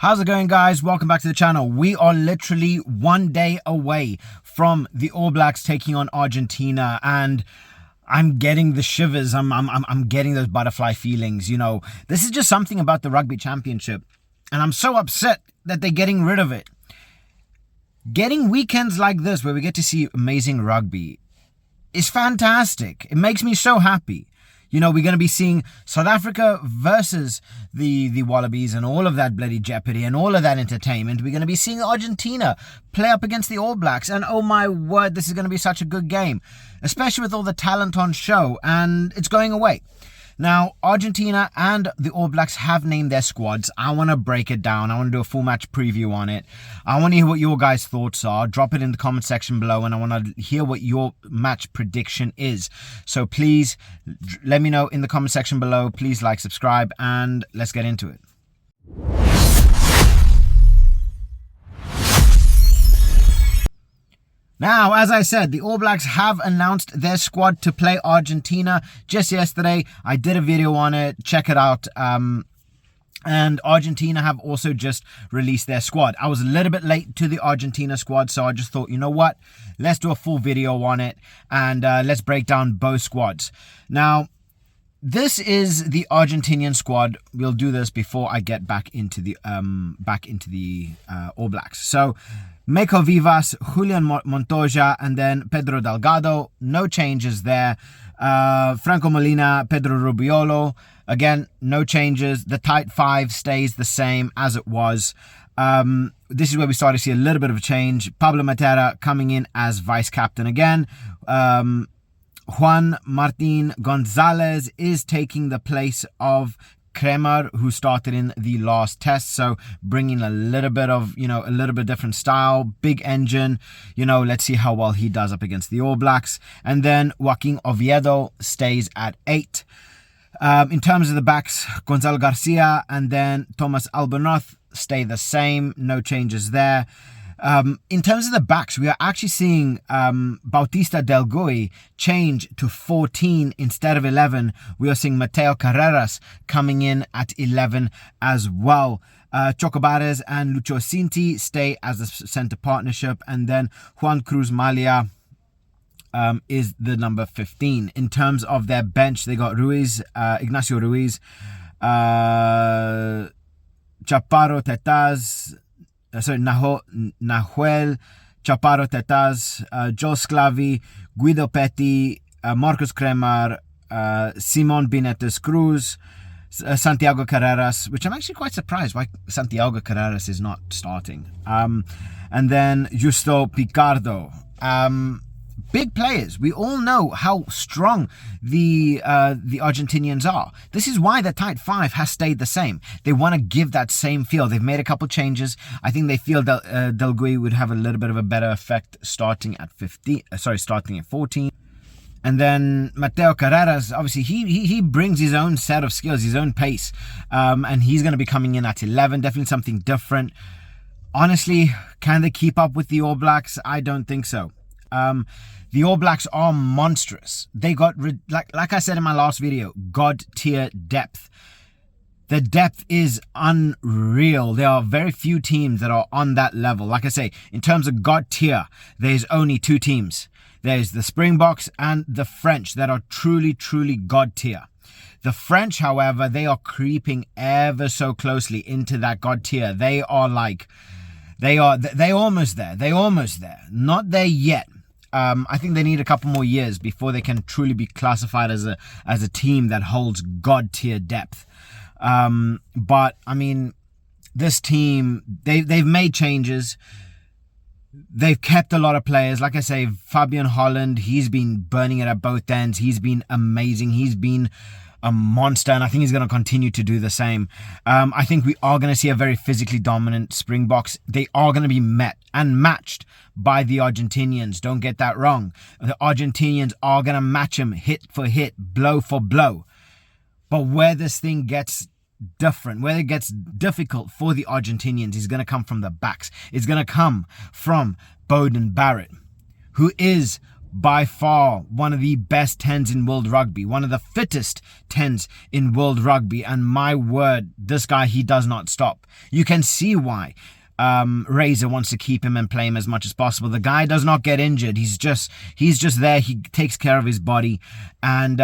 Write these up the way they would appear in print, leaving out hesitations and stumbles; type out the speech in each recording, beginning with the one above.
How's it going, guys? Welcome back to the channel. We are literally 1 day away from the All Blacks taking on Argentina, and I'm getting the shivers. I'm getting those butterfly feelings. You know, this is just something about the Rugby Championship, and I'm so upset that they're getting rid of it. Getting weekends like this where we get to see amazing rugby is fantastic. It makes me so happy. You know, we're going to be seeing South Africa versus the Wallabies and all of that bloody jeopardy and all of that entertainment. We're going to be seeing Argentina play up against the All Blacks. And oh my word, this is going to be such a good game, especially with all the talent on show. And it's going away. Now, Argentina and the All Blacks have named their squads. I want to break it down. I want to do a full match preview on it. I want to hear what your guys' thoughts are. Drop it in the comment section below, and I want to hear what your match prediction is. So please let me know in the comment section below. Please like, subscribe, and let's get into it. Now, as I said, the All Blacks have announced their squad to play Argentina just yesterday. I did a video on it. Check it out. And Argentina have also just released their squad. I was a little bit late to the Argentina squad, so I just thought, you know what? Let's do a full video on it, and let's break down both squads. Now, this is the Argentinian squad. We'll do this before I get back into the All Blacks. So, Meco Vivas, Julian Montoya, and then Pedro Delgado. No changes there. Franco Molina, Pedro Rubiolo. Again, no changes. The tight five stays the same as it was. This is where we start to see a little bit of a change. Pablo Matera coming in as vice captain again. Juan Martin Gonzalez is taking the place of Kremer, who started in the last test, so bringing a little bit of, a little bit different style, big engine. Let's see how well he does up against the All Blacks. And then Joaquin Oviedo stays at 8. In terms of the backs, Gonzalo Garcia and then Thomas Albernoth stay the same, no changes there. In terms of the backs, we are actually seeing Bautista Del Gui change to 14 instead of 11. We are seeing Mateo Carreras coming in at 11 as well. Chocobares and Lucho Cinti stay as the center partnership, and then Juan Cruz Malia is the number 15. In terms of their bench, they got Ruiz, Ignacio Ruiz, Chaparro Tetaz, Nahuel, Chaparro Tetaz, Joe Sclavi, Guido Petti, Marcus Kremer, Simon Binetes Cruz, Santiago Carreras, which I'm actually quite surprised why Santiago Carreras is not starting. And then Justo Picardo. Big players. We all know how strong the Argentinians are. This is why the tight five has stayed the same. They want to give that same feel. They've made a couple changes. I think they feel that Del Gui would have a little bit of a better effect starting at 14. And then Mateo Carreras, obviously, he brings his own set of skills, his own pace, and he's going to be coming in at 11. Definitely something different. Honestly, can they keep up with the All Blacks? I don't think so. The All Blacks are monstrous. They got, like I said in my last video, God tier depth. The depth is unreal. There are very few teams that are on that level. Like I say, in terms of God tier, there's only 2 teams. There's the Springboks and the French that are truly, truly God tier. The French, however, they are creeping ever so closely into that God tier. They are almost there. They're almost there. Not there yet. I think they need a couple more years before they can truly be classified as a team that holds God tier depth. But I mean, this team, they've made changes. They've kept a lot of players. Like I say, Fabian Holland, he's been burning it at both ends. He's been amazing. He's been a monster, and I think he's going to continue to do the same. I think we are going to see a very physically dominant Springboks. They are going to be met and matched by the Argentinians. Don't get that wrong. The Argentinians are going to match them hit for hit, blow for blow. But where this thing gets different, where it gets difficult for the Argentinians, is going to come from the backs. It's going to come from Beauden Barrett, who is by far one of the best 10s in world rugby, one of the fittest 10s in world rugby, and my word, this guy, he does not stop. You can see why Razor wants to keep him and play him as much as possible. The guy does not get injured. He's just there. He takes care of his body, and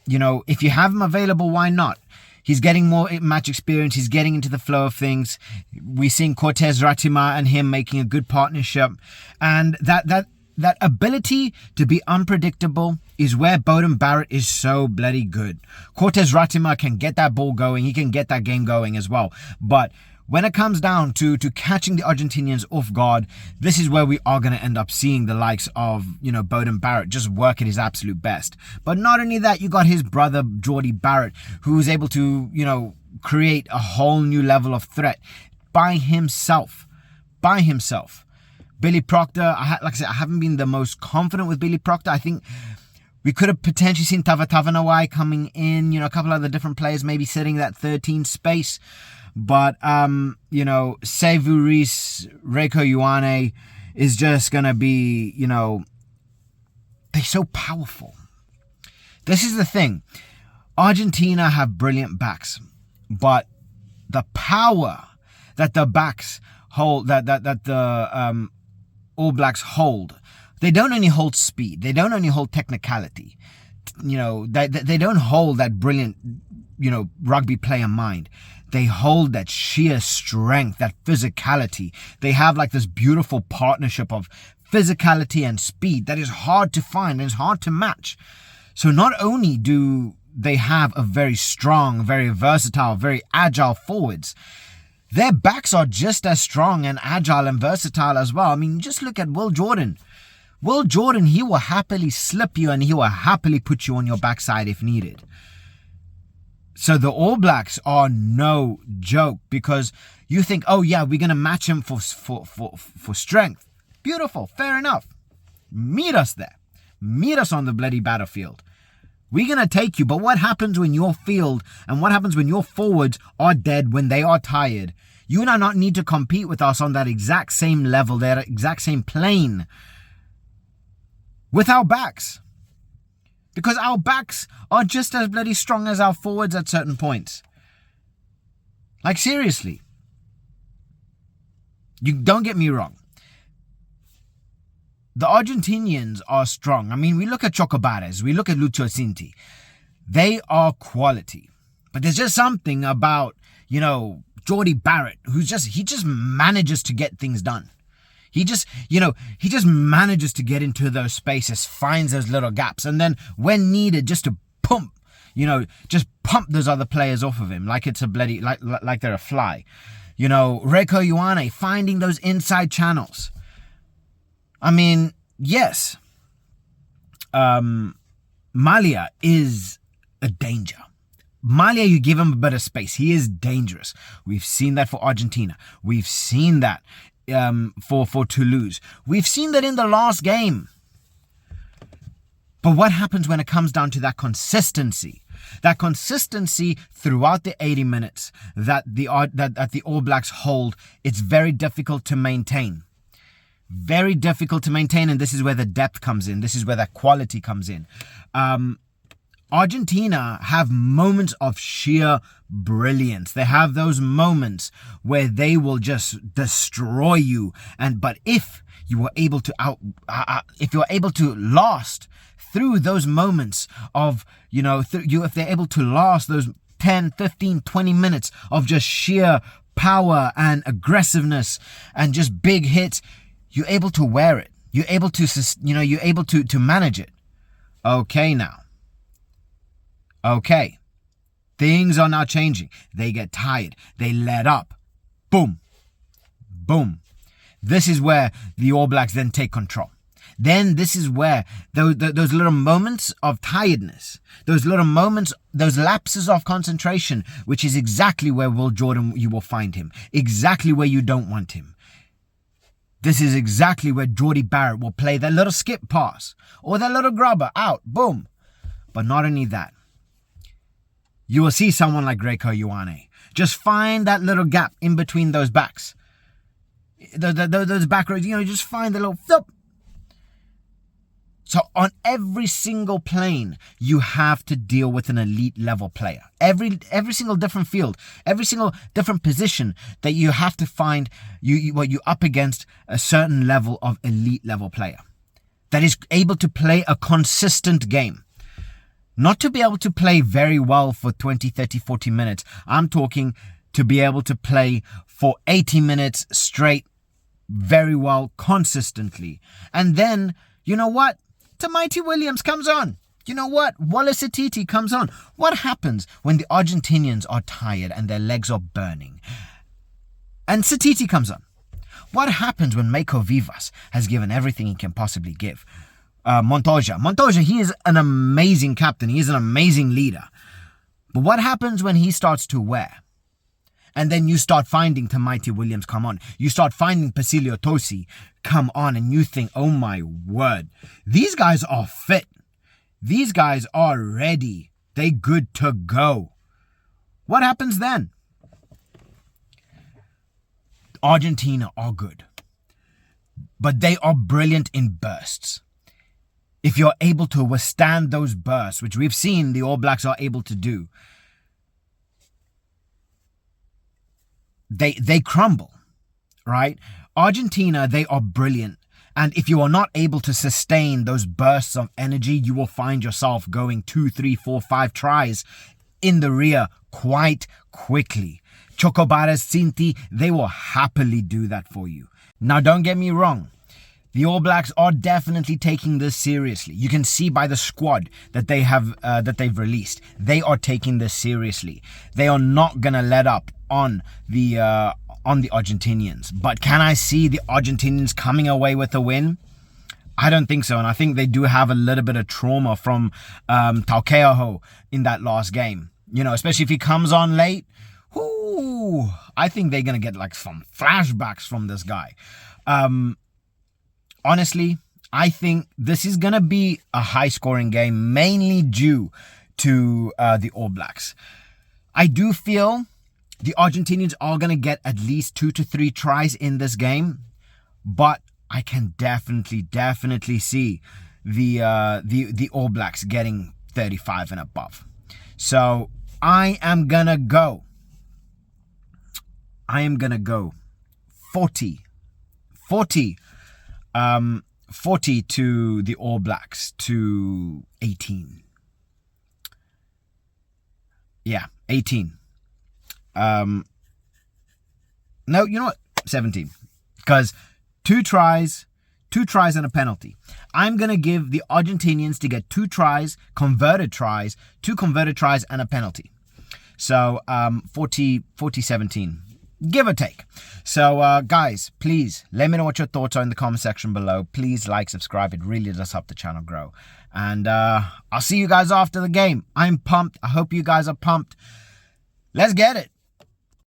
if you have him available, why not? He's getting more match experience. He's getting into the flow of things. We're seeing Cortez Ratima and him making a good partnership, and that ability to be unpredictable is where Beauden Barrett is so bloody good. Cortez Ratima can get that ball going. He can get that game going as well. But when it comes down to catching the Argentinians off guard, this is where we are going to end up seeing the likes of, Beauden Barrett just work at his absolute best. But not only that, you got his brother, Jordie Barrett, who is able to, create a whole new level of threat by himself. Billy Proctor, like I said, I haven't been the most confident with Billy Proctor. I think we could have potentially seen Tavanawai coming in, a couple other different players maybe sitting that 13 space. But, Sevu Reece, Reiko Ioane is just going to be, they're so powerful. This is the thing. Argentina have brilliant backs, but the power that the backs hold, that the All Blacks hold, they don't only hold speed, they don't only hold technicality, they don't hold that brilliant, rugby player mind. They hold that sheer strength, that physicality. They have like this beautiful partnership of physicality and speed that is hard to find and is hard to match. So not only do they have a very strong, very versatile, very agile forwards, their backs are just as strong and agile and versatile as well. I mean, just look at Will Jordan. Will Jordan, he will happily slip you and he will happily put you on your backside if needed. So the All Blacks are no joke, because you think, oh yeah, we're going to match him for strength. Beautiful, fair enough. Meet us there. Meet us on the bloody battlefield. We're going to take you, but what happens when your field and what happens when your forwards are dead, when they are tired? You do not need to compete with us on that exact same level, that exact same plane with our backs. Because our backs are just as bloody strong as our forwards at certain points. Like, seriously. You don't get me wrong. The Argentinians are strong. I mean, we look at Chocobares, we look at Lucio Cinti. They are quality. But there's just something about, Jordie Barrett, he just manages to get things done. He just manages to get into those spaces, finds those little gaps, and then when needed, just to pump those other players off of him like it's a bloody, like they're a fly. Reiko Ioane finding those inside channels. I mean, yes, Malia is a danger. Malia, you give him a bit of space, he is dangerous. We've seen that for Argentina. We've seen that for Toulouse. We've seen that in the last game. But what happens when it comes down to that consistency? That consistency throughout the 80 minutes that the All Blacks hold, it's very difficult to maintain. Very difficult to maintain, and this is where the depth comes in. This is where that quality comes in. Argentina have moments of sheer brilliance. They have those moments where they will just destroy you. But if you are able to if you're able to last through those moments of, if they're able to last those 10, 15, 20 minutes of just sheer power and aggressiveness and just big hits, you're able to wear it. You're able to, you're able to manage it. Okay, now. Okay, things are now changing. They get tired. They let up. Boom. Boom. This is where the All Blacks then take control. Then this is where those little moments of tiredness, those little moments, those lapses of concentration, which is exactly where Will Jordan, you will find him. Exactly where you don't want him. This is exactly where Jordie Barrett will play that little skip pass or that little grubber out. Boom. But not only that. You will see someone like Reiko Ioane just find that little gap in between those backs. Those back rows, just find the little flip. So on every single plane, you have to deal with an elite level player. Every single different field, every single different position that you have to find, you're up against a certain level of elite level player that is able to play a consistent game. Not to be able to play very well for 20, 30, 40 minutes. I'm talking to be able to play for 80 minutes straight, very well, consistently. And then, you know what? Tamaiti Williams comes on. You know what? Wallace Atiti comes on. What happens when the Argentinians are tired and their legs are burning? And Satiti comes on. What happens when Mako Vivas has given everything he can possibly give? Montoya, he is an amazing captain. He is an amazing leader. But what happens when he starts to wear? And then you start finding Tamaiti Williams come on. You start finding Pasilio Tosi come on, and you think, oh my word, these guys are fit. These guys are ready. They good to go. What happens then? Argentina are good, but they are brilliant in bursts. If you're able to withstand those bursts, which we've seen the All Blacks are able to do, they crumble, right? Argentina, they are brilliant. And if you are not able to sustain those bursts of energy, you will find yourself going 2, 3, 4, 5 tries in the rear quite quickly. Chocobares, Cinti, they will happily do that for you. Now, don't get me wrong. The All Blacks are definitely taking this seriously. You can see by the squad that they have that they've released. They are taking this seriously. They are not gonna let up on the Argentinians. But can I see the Argentinians coming away with a win? I don't think so, and I think they do have a little bit of trauma from Taukei'aho in that last game. You know, especially if he comes on late. Ooh, I think they're gonna get like some flashbacks from this guy. Honestly, I think this is going to be a high-scoring game, mainly due to the All Blacks. I do feel the Argentinians are going to get at least 2 to 3 tries in this game, but I can definitely see the All Blacks getting 35 and above. So I am going to go 40 to the All Blacks to 18. Yeah, 18. No, you know what? 17. Because 2 tries and a penalty. I'm going to give the Argentinians to get 2 tries, 2 converted tries and a penalty. So 40-17. Give or take. So, guys, please let me know what your thoughts are in the comment section below. Please like, subscribe. It really does help the channel grow. And I'll see you guys after the game. I'm pumped. I hope you guys are pumped. Let's get it.